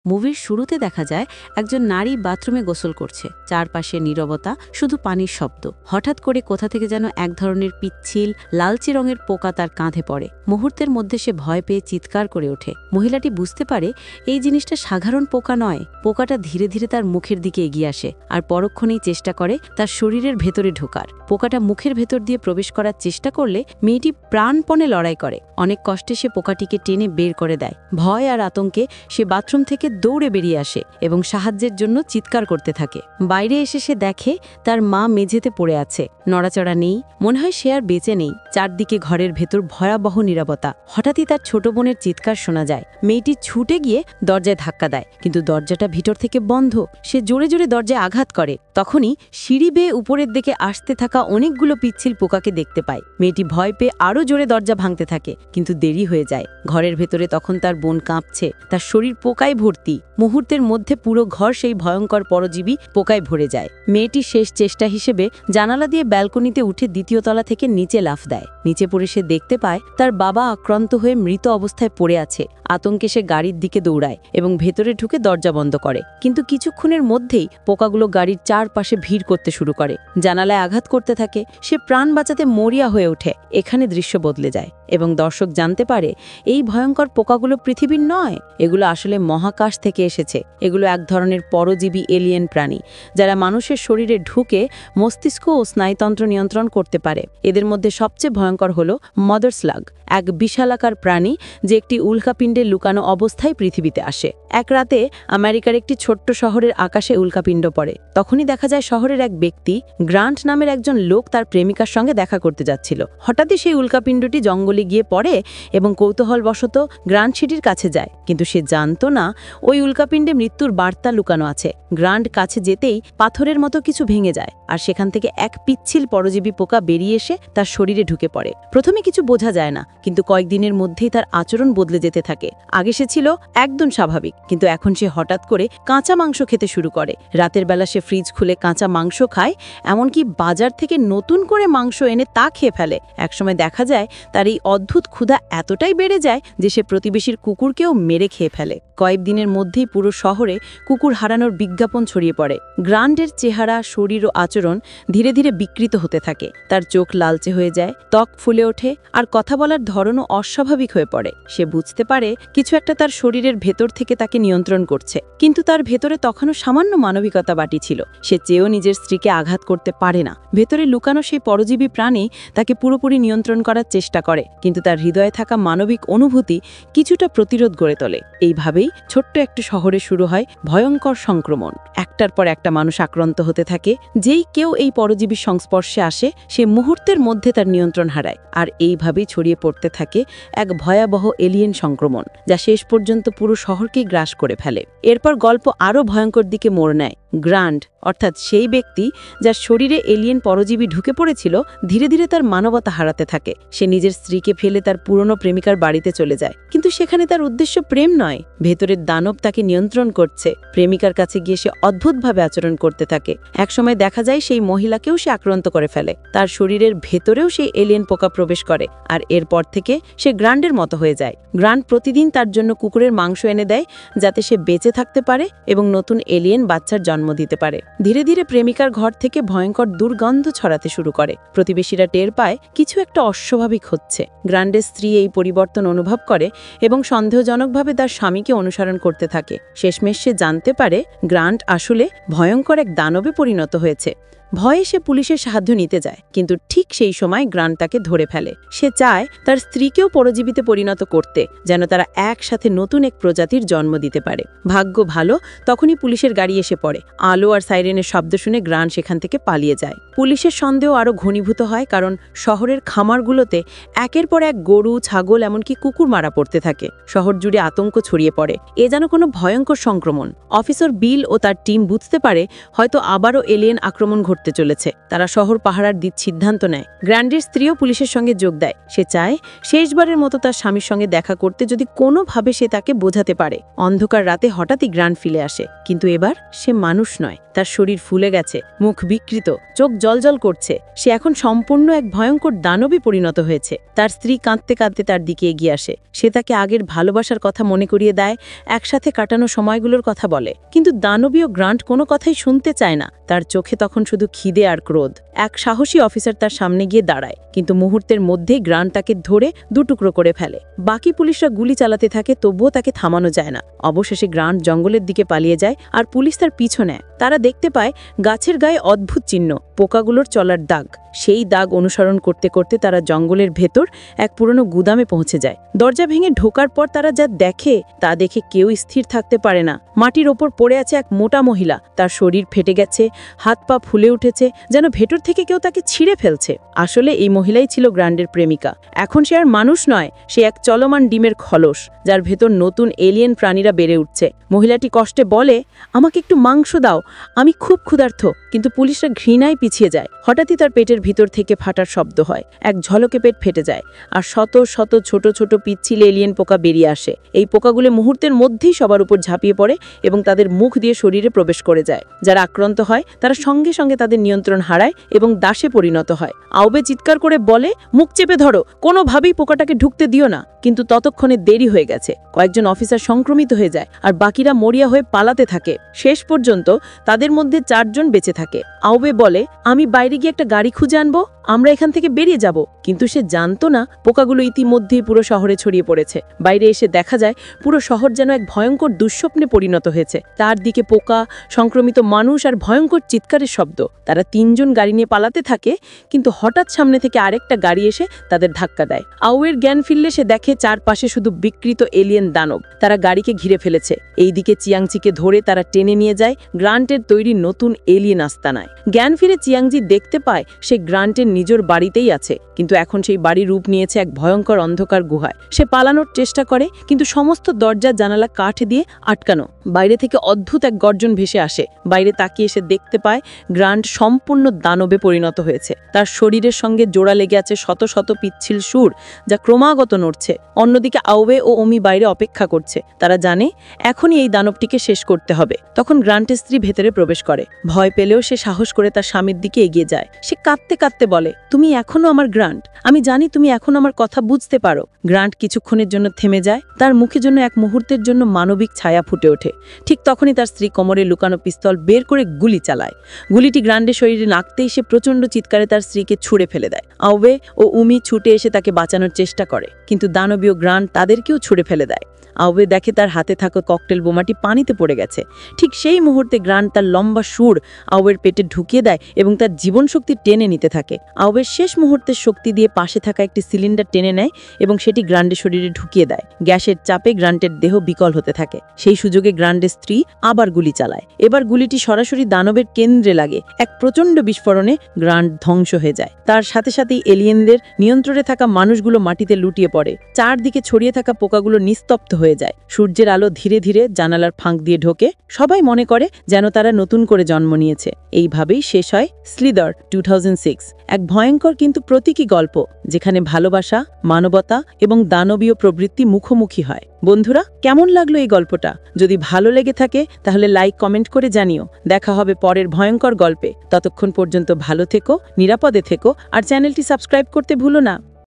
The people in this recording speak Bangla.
মুভির শুরুতে দেখা যায় একজন নারী বাথরুমে গোসল করছে, চারপাশে নীরবতা, শুধু পানির শব্দ। হঠাৎ করে কোথা থেকে যেন এক ধরনের পিচ্ছিল লালচে রঙের পোকা তার কাঁধে পড়ে। মুহূর্তের মধ্যে সে ভয় পেয়ে চিৎকার করে ওঠে। মহিলাটি বুঝতে পারে এই জিনিসটা সাধারণ পোকা নয়। পোকাটা ধীরে ধীরে তার মুখের দিকে এগিয়ে আসে আর পরক্ষণেই চেষ্টা করে তার শরীরের ভেতরে ঢোকার। পোকাটা মুখের ভেতর দিয়ে প্রবেশ করার চেষ্টা করলে মেয়েটি প্রাণপণে লড়াই করে। অনেক কষ্টে সে পোকাটিকে টেনে বের করে দেয়। ভয় আর আতঙ্কে সে বাথরুম থেকে দৌড়ে বেরিয়ে আসে এবং সাহায্যের জন্য চিৎকার করতে থাকে। বাইরে এসে সে দেখে তার মা মেঝেতে পড়ে আছে, নড়াচড়া নেই, মনে হয় সে আর বেঁচে নেই। চারদিকে ঘরের ভেতর ভয়াবহ নীরবতা। হঠাৎই তার ছোট বোনের চিৎকার শোনা যায়। মেয়েটি ছুটে গিয়ে দরজায় ধাক্কা দেয়, কিন্তু দরজাটা ভিতর থেকে বন্ধ। সে জোরে জোরে দরজায় আঘাত করে। তখনই সিঁড়ি বেয়ে উপরের দিকে আসতে থাকা অনেকগুলো পিচ্ছিল পোকাকে দেখতে পায়। মেয়েটি ভয় পেয়ে আরও জোরে দরজা ভাঙতে থাকে, কিন্তু দেরি হয়ে যায়। ঘরের ভেতরে তখন তার বোন কাঁপছে, তার শরীর পোকায় ভর্তি। মুহূর্তের মধ্যে পুরো ঘর সেই ভয়ঙ্কর পরজীবী পোকায় ভরে যায়। মেয়েটি শেষ চেষ্টা হিসেবে জানালা দিয়ে ব্যালকনিতে উঠে দ্বিতীয় তলা থেকে নিচে লাফ দেয়। নিচে পড়ে সে দেখতে পায় তার বাবা আক্রান্ত হয়ে মৃত অবস্থায় পড়ে আছে। আতঙ্কে সে গাড়ির দিকে দৌড়ায় এবং ভেতরে ঢুকে দরজা বন্ধ করে। কিন্তু কিছুক্ষণের মধ্যেই পোকাগুলো গাড়ির চারপাশে ভিড় করতে শুরু করে, জানালায় আঘাত করতে থাকে। সে প্রাণ বাঁচাতে মরিয়া হয়ে ওঠে। এখানে দৃশ্য বদলে যায় এবং দর্শক জানতে পারে এই ভয়ঙ্কর পোকাগুলো পৃথিবীর নয়, এগুলো আসলে মহাকাশ থেকে এসেছে। এগুলো এক ধরনের পরজীবী এলিয়েন প্রাণী, যারা মানুষের শরীরে ঢুকে মস্তিষ্ক ও স্নায়ুতন্ত্র নিয়ন্ত্রণ করতে পারে। এদের মধ্যে সবচেয়ে ভয়ঙ্কর হল মাদার স্লাগ, এক বিশালাকার প্রাণী যে একটি উল্কাপিণ্ডে লুকানো অবস্থায় পৃথিবীতে আসে। এক রাতে আমেরিকার একটি ছোট্ট শহরের আকাশে উল্কাপিণ্ড পড়ে। তখনই দেখা যায় শহরের এক ব্যক্তি, গ্রান্ট নামের একজন লোক, তার প্রেমিকার সঙ্গে দেখা করতে যাচ্ছিল। হঠাৎই সেই উল্কাপিণ্ডটি জঙ্গলে গিয়ে পড়ে এবং কৌতূহলবশত গ্রান্ট সিটির কাছে যায়। কিন্তু সে জানত না ওই উল্কাপিণ্ডে মৃত্যুর বার্তা লুকানো আছে। গ্রান্ট কাছে যেতেই পাথরের মতো কিছু ভেঙে যায় আর সেখান থেকে এক পিচ্ছিল পরজীবী পোকা বেরিয়ে এসে তার শরীরে ঢুকে পড়ে। প্রথমে কিছু বোঝা যায় না, কিন্তু কয়েকদিনের মধ্যেই তার আচরণ বদলে যেতে থাকে। আগে সে ছিল একদম স্বাভাবিক, কিন্তু এখন সে হঠাৎ করে কাঁচা মাংস খেতে শুরু করে। রাতের বেলা সে ফ্রিজ খুলে কাঁচা মাংস খায়, এমনকি বাজার থেকে নতুন করে মাংস এনে তা খেয়ে ফেলে। একসময় দেখা যায় তার এই অদ্ভুত ক্ষুধা এতটাই বেড়ে যায় যে সে প্রতিবেশীর কুকুরকেও মেরে খেয়ে ফেলে। কয়েকদিনের মধ্যেই পুরো শহরে কুকুর হারানোর বিজ্ঞাপন ছড়িয়ে পড়ে। গ্রান্টের চেহারা, শরীর ও আচরণ ধীরে ধীরে বিকৃত হতে থাকে। তার চোখ লালচে হয়ে যায়, ত্বক ফুলে ওঠে আর কথা বলার ধরনও অস্বাভাবিক হয়ে পড়ে। সে বুঝতে পারে কিছু একটা তার শরীরের ভেতর থেকে তাকে নিয়ন্ত্রণ করছে, কিন্তু তার ভেতরে তখনও সামান্য মানবিকতা বাকি ছিল। সে চেয়েও নিজের স্ত্রীকে আঘাত করতে পারে না। ভেতরে লুকানো সেই পরজীবী প্রাণী তাকে পুরোপুরি নিয়ন্ত্রণ করার চেষ্টা করে, কিন্তু তার হৃদয়ে থাকা মানবিক অনুভূতি কিছুটা প্রতিরোধ গড়ে তোলে। এইভাবেই ছোট্ট একটি শহরে শুরু হয় ভয়ঙ্কর সংক্রমণ। একটার পর একটা মানুষ আক্রান্ত হতে থাকে। যেই কেউ এই পরজীবীর সংস্পর্শে আসে সে মুহূর্তের মধ্যে তার নিয়ন্ত্রণ হারায়। আর এইভাবেই ছড়িয়ে পড়তে থাকে এক ভয়াবহ এলিয়েন সংক্রমণ, যা শেষ পর্যন্ত পুরো শহরকেই গ্রাস করে ফেলে। এরপর গল্প আরও ভয়ঙ্কর দিকে মোড় নেয়। গ্রান্ট, অর্থাৎ সেই ব্যক্তি যার শরীরে এলিয়েন পরজীবী ঢুকে পড়েছিল, ধীরে ধীরে তার মানবতা হারাতে থাকে। সে নিজের স্ত্রীকে ফেলে তার পুরনো প্রেমিকার বাড়িতে চলে যায়, কিন্তু সেখানে তার উদ্দেশ্য প্রেম নয়। ভেতরের দানব তাকে নিয়ন্ত্রণ করছে। প্রেমিকার কাছে গিয়ে সে অদ্ভুতভাবে আচরণ করতে থাকে। একসময় দেখা যায় সেই মহিলাকেও সে আক্রান্ত করে ফেলে। তার শরীরের ভেতরেও সেই এলিয়েন পোকা প্রবেশ করে, আর এরপর থেকে সে গ্রান্টের মতো হয়ে যায়। গ্রান্ট প্রতিদিন তার জন্য কুকুরের মাংস এনে দেয়, যাতে সে বেঁচে থাকতে পারে এবং নতুন এলিয়েন বাচ্চার জন্ম দিতে পারে। ধীরে ধীরে প্রেমিকার ঘর থেকে ভয়ঙ্কর দুর্গন্ধ ছড়াতে শুরু করে। প্রতিবেশীরা টের পায় কিছু একটা অস্বাভাবিক হচ্ছে। গ্রান্টের স্ত্রী এই পরিবর্তন অনুভব করে এবং সন্দেহজনকভাবে তার স্বামীকে অনুসরণ করতে থাকে। শেষমেশ সে জানতে পারে গ্রান্ট আসলে ভয়ঙ্কর এক দানবে পরিণত হয়েছে। ভয়ে সে পুলিশের সাহায্য নিতে যায়, কিন্তু ঠিক সেই সময় গ্রান্ট তাকে ধরে ফেলে। সে চায় তার স্ত্রীকেও পরজীবীতে পরিণত করতে, যেন তারা একসাথে নতুন এক প্রজাতির জন্ম দিতে পারে। ভাগ্য ভালো, তখনই পুলিশের গাড়ি এসে পড়ে। আলো আর সাইরেনের শব্দ শুনে গ্রান্ট সেখান থেকে পালিয়ে যায়। পুলিশের সন্দেহ আরও ঘনীভূত হয়, কারণ শহরের খামারগুলোতে একের পর এক গরু, ছাগল, এমনকি কুকুর মারা পড়তে থাকে। শহর জুড়ে আতঙ্ক ছড়িয়ে পড়ে। এ যেন কোনো ভয়ঙ্কর সংক্রমণ। অফিসার বিল ও তার টিম বুঝতে পারে হয়তো আবারও এলিয়েন আক্রমণ ঘটতে ঘটতে চলেছে। তারা শহর পাহারার সিদ্ধান্ত নেয়। গ্র্যান্ডের স্ত্রীও পুলিশের সঙ্গে যোগ দেয়। সে চায় শেষবারের মতো তার স্বামীর সঙ্গে দেখা করতে, যদি কোনোভাবে সে তাকে বোঝাতে পারে। অন্ধকার রাতে হঠাৎই গ্র্যান্ড ফিরে আসে, কিন্তু এবার সে মানুষ নয়। তার শরীর ফুলে গেছে, মুখ বিকৃত, চোখ জ্বলজ্বল করছে। সে এখন সম্পূর্ণ এক ভয়ঙ্কর দানবে পরিণত হয়েছে। তার স্ত্রী কাঁদতে কাঁদতে তার দিকে এগিয়ে আসে। সে তাকে আগের ভালোবাসার কথা মনে করিয়ে দেয়, একসাথে কাটানো সময়গুলোর কথা বলে। কিন্তু দানবীয় গ্রান্ট কোনো কথাই শুনতে চায় না। তার চোখে তখন শুধু খিদে আর ক্রোধ। এক সাহসী অফিসার তার সামনে গিয়ে দাঁড়ায়, কিন্তু মুহূর্তের মধ্যেই গ্রান্ট তাকে ধরে দুটুকরো করে ফেলে। বাকি পুলিশরা গুলি চালাতে থাকে, তবুও তাকে থামানো যায় না। অবশেষে গ্রান্ট জঙ্গলের দিকে পালিয়ে যায়, আর পুলিশ তার পিছু নেয়। তারা দেখতে পায় গাছের গায়ে অদ্ভুত চিহ্ন, পোকাগুলোর চলার দাগ। সেই দাগ অনুসরণ করতে করতে তারা জঙ্গলের ভেতর এক পুরনো গুদামে পৌঁছে যায়। দরজা ভেঙে ঢোকার পর তারা যা দেখে তা দেখে কেউ স্থির থাকতে পারে না। মাটির ওপর পড়ে আছে এক মোটা মহিলা। তার শরীর ফেটে গেছে, হাত পা ফুলে উঠেছে, যেন ভেতর থেকে কেউ তাকে ছিঁড়ে ফেলছে। আসলে এই মহিলাই ছিল গ্র্যান্ডের প্রেমিকা। এখন সে আর মানুষ নয়, সে এক চলমান ডিমের খলস, যার ভেতর নতুন এলিয়েন প্রাণীরা বেড়ে উঠছে। মহিলাটি কষ্টে বলে, আমাকে একটু মাংস দাও, আমি খুব ক্ষুধার্ত। কিন্তু পুলিশরা ঘৃণায় পিছিয়ে যায়। হঠাৎই তার পেটের ভিতর থেকে ফাটার শব্দ হয়। এক ঝলকে পেট ফেটে যায়, আর শত শত ছোট ছোট পিচ্ছিল এলিয়েন পোকা বেরিয়ে আসে। এই পোকাগুলো মুহূর্তের মধ্যেই সবার উপর ঝাঁপিয়ে পড়ে এবং তাদের মুখ দিয়ে শরীরে প্রবেশ করে যায়। যারা আক্রান্ত হয় তারা সঙ্গে সঙ্গে তাদের নিয়ন্ত্রণ হারায় এবং দাসে পরিণত হয়। আউবে চিৎকার করে বলে, মুখ চেপে ধরো, কোনোভাবেই পোকাটাকে ঢুকতে দিও না। কিন্তু ততক্ষণে দেরি হয়ে গেছে। কয়েকজন অফিসার সংক্রমিত হয়ে যায়, আর বাকিরা মরিয়া হয়ে পালাতে থাকে। শেষ পর্যন্ত তাদের মধ্যে 4 জন বেঁচে থাকে। আউবে বলে, আমি বাইরে গিয়ে একটা গাড়ি খুঁজে আনবো, আমরা এখান থেকে বেরিয়ে যাব। কিন্তু সে জানতো না পোকাগুলো ইতিমধ্যেই পুরো শহরে ছড়িয়ে পড়েছে। বাইরে এসে দেখা যায় পুরো শহর যেন এক ভয়ঙ্কর দুঃস্বপ্নে পরিণত হয়েছে। তার দিকে পোকা, সংক্রমিত মানুষ আর ভয়ঙ্কর চিৎকারের শব্দ। তারা 3 জন গাড়ি নিয়ে পালাতে থাকে, কিন্তু হঠাৎ সামনে থেকে আরেকটা গাড়ি এসে তাদের ধাক্কা দেয়। আউয়ের জ্ঞান ফিরলে সে দেখে চারপাশে শুধু বিকৃত এলিয়েন দানব। তারা গাড়িকে ঘিরে ফেলেছে। এইদিকে চিয়াংচিকে ধরে তারা টেনে নিয়ে যায় গ্রান্টের তৈরি নতুন এলিয়েন আস্তানায়। জ্ঞান ফিরে চিয়াংজি দেখতে পায় সে গ্রান্টের নিজের বাড়িতেই আছে, কিন্তু এখন সেই বাড়ি রূপ নিয়েছে এক ভয়ঙ্কর অন্ধকার গুহায়। সে পালানোর চেষ্টা করে, কিন্তু সমস্ত দরজা জানালা কাঠ দিয়ে আটকানো। বাইরে থেকে অদ্ভুত এক গর্জন ভেসে আসে। বাইরে তাকিয়ে এসে দেখতে পায় গ্রান্ট সম্পূর্ণ দানবে পরিণত হয়েছে। তার শরীরের সঙ্গে জোড়া লেগে আছে শত শত পিচ্ছিল সুর, যা ক্রমাগত নড়ছে। অন্যদিকে আউবে ও ওমি বাইরে অপেক্ষা করছে। তারা জানে এখনই এই দানবটিকে শেষ করতে হবে। তখন গ্রান্টের স্ত্রী ভেতরে প্রবেশ করে। ভয় পেলেও সে সাহস করে তার স্বামীর দিকে এগিয়ে যায়। সে কাঁদতে কাঁদতে বলে, তুমি এখনো আমার গ্রান্ট, আমি জানি তুমি এখন আমার কথা বুঝতে পারো। গ্রান্ট কিছুক্ষণের জন্য থেমে যায়। তার মুখের জন্য এক মুহূর্তের জন্য মানবিক ছায়া ফুটে ওঠে। ঠিক তখনই তার স্ত্রী কোমরে লুকানো পিস্তল বের করে গুলি চালায়। গুলিটি গ্রান্টের শরীরে লাগতেই সে প্রচণ্ড চিৎকারে তার স্ত্রীকে ছুঁড়ে ফেলে দেয়। আউবে ও উমি ছুটে এসে তাকে বাঁচানোর চেষ্টা করে, কিন্তু দানবীয় গ্রান্ট তাদেরকেও ছুঁড়ে ফেলে দেয়। আউবে দেখে তার হাতে থাকা ককটেল বোমাটি পানিতে পড়ে গেছে। ঠিক সেই মুহূর্তে গ্রান্ট তার লম্বা সুর আউবের পেটে ঢুকিয়ে দেয় এবং তার জীবন শক্তি টেনে নিতে থাকে। আউবের শেষ মুহূর্তের শক্তি দিয়ে পাশে থাকা একটি সিলিন্ডার টেনে নেয় এবং সেটি গ্রান্টের শরীরে ঢুকিয়ে দেয়। গ্যাসের চাপে গ্রান্টের দেহ বিকল হতে থাকে। সেই সুযোগে গ্রান্টের স্ত্রী আবার গুলি চালায়। এবার গুলিটি সরাসরি দানবের কেন্দ্রে লাগে। এক প্রচণ্ড বিস্ফোরণে গ্রান্ট ধ্বংস হয়ে যায়। তার সাথে সাথেই এলিয়েনদের নিয়ন্ত্রণে থাকা মানুষগুলো মাটিতে লুটিয়ে পড়ে। চারদিকে ছড়িয়ে থাকা পোকাগুলো নিস্তব্ধ হয়ে যায়। সূর্যের আলো ধীরে ধীরে জানালার ফাঁক দিয়ে ঢোকে। সবাই মনে করে যেন তারা নতুন করে জন্ম নিয়েছে। এইভাবেই শেষ হয় স্লিদার 2006, এক ভয়ঙ্কর কিন্তু প্রতীকী গল্প, যেখানে ভালোবাসা, মানবতা এবং দানবীয় প্রবৃত্তি মুখোমুখি হয়। বন্ধুরা, কেমন লাগলো এই গল্পটা? যদি ভালো লেগে থাকে তাহলে লাইক কমেন্ট করে জানিও। দেখা হবে পরের ভয়ঙ্কর গল্পে। ততক্ষণ পর্যন্ত ভালো থেকো, নিরাপদে থেকো, আর চ্যানেলটি সাবস্ক্রাইব করতে ভুলো না।